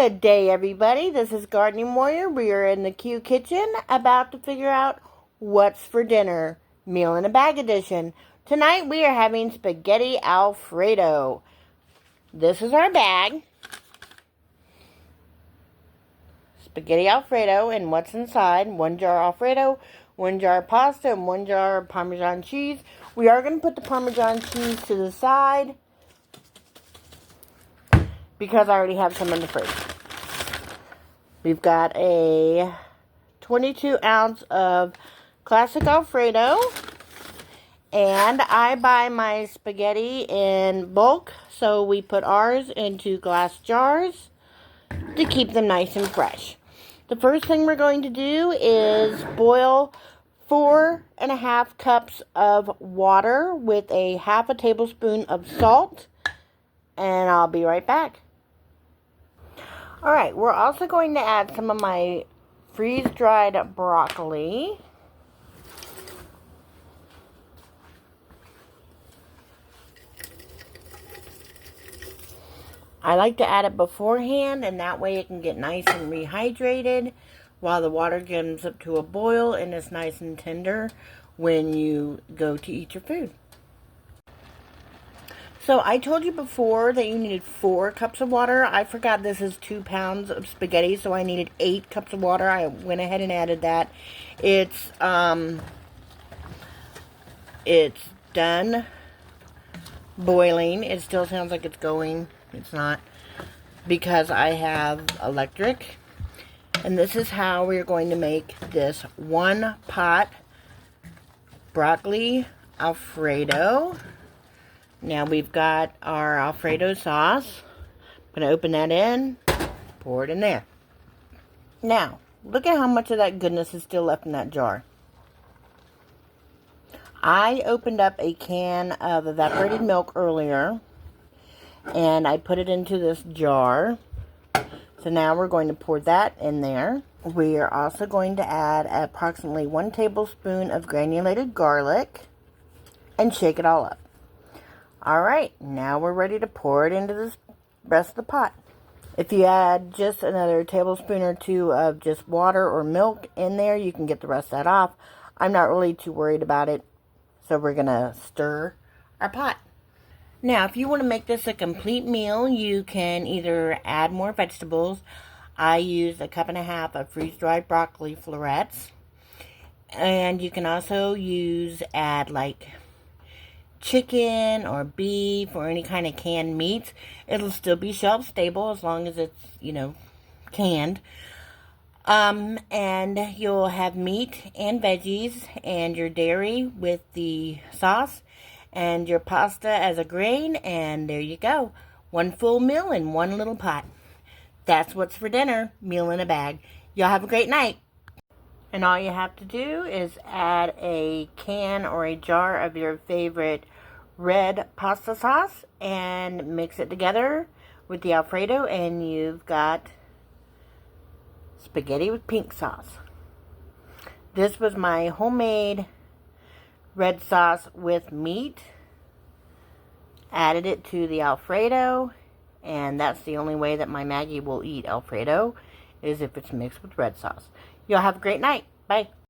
Good day, everybody. This is Gardening Warrior. We are in the Q kitchen about to figure out what's for dinner. Meal in a bag edition. Tonight we are having spaghetti Alfredo. This is our bag. Spaghetti Alfredo, and what's inside: 1 jar Alfredo, 1 jar pasta, and 1 jar Parmesan cheese. We are going to put the Parmesan cheese to the side because I already have some in the fridge. We've got a 22 ounce of classic Alfredo, and I buy my spaghetti in bulk, so we put ours into glass jars to keep them nice and fresh. The first thing we're going to do is boil 4.5 cups of water with a ½ tablespoon of salt, and I'll be right back. Alright, we're also going to add some of my freeze-dried broccoli. I like to add it beforehand, and that way it can get nice and rehydrated while the water comes up to a boil and it's nice and tender when you go to eat your food. So I told you before that you needed 4 cups of water. I forgot this is 2 pounds of spaghetti, so I needed 8 cups of water. I went ahead and added that. It's done boiling. It still sounds like it's going. It's not, because I have electric. And this is how we're going to make this 1 pot broccoli Alfredo. Now we've got our Alfredo sauce. I'm going to open that in, pour it in there. Now, look at how much of that goodness is still left in that jar. I opened up a can of evaporated milk earlier, and I put it into this jar. So now we're going to pour that in there. We are also going to add approximately 1 tablespoon of granulated garlic and shake it all up. Alright, now we're ready to pour it into the rest of the pot. If you add just another tablespoon or 2 of just water or milk in there, you can get the rest of that off. I'm not really too worried about it, so we're going to stir our pot. Now, if you want to make this a complete meal, you can either add more vegetables. I use 1.5 cups of freeze-dried broccoli florets. And you can also add like chicken or beef or any kind of canned meats. It'll still be shelf stable as long as it's, canned. And you'll have meat and veggies and your dairy with the sauce and your pasta as a grain, and there you go. 1 full meal in 1 little pot. That's what's for dinner. Meal in a bag. Y'all have a great night. And all you have to do is add a can or a jar of your favorite red pasta sauce and mix it together with the Alfredo, and you've got spaghetti with pink sauce. This was my homemade red sauce with meat. Added it to the Alfredo, and that's the only way that my Maggie will eat Alfredo, is if it's mixed with red sauce. Y'all have a great night. Bye.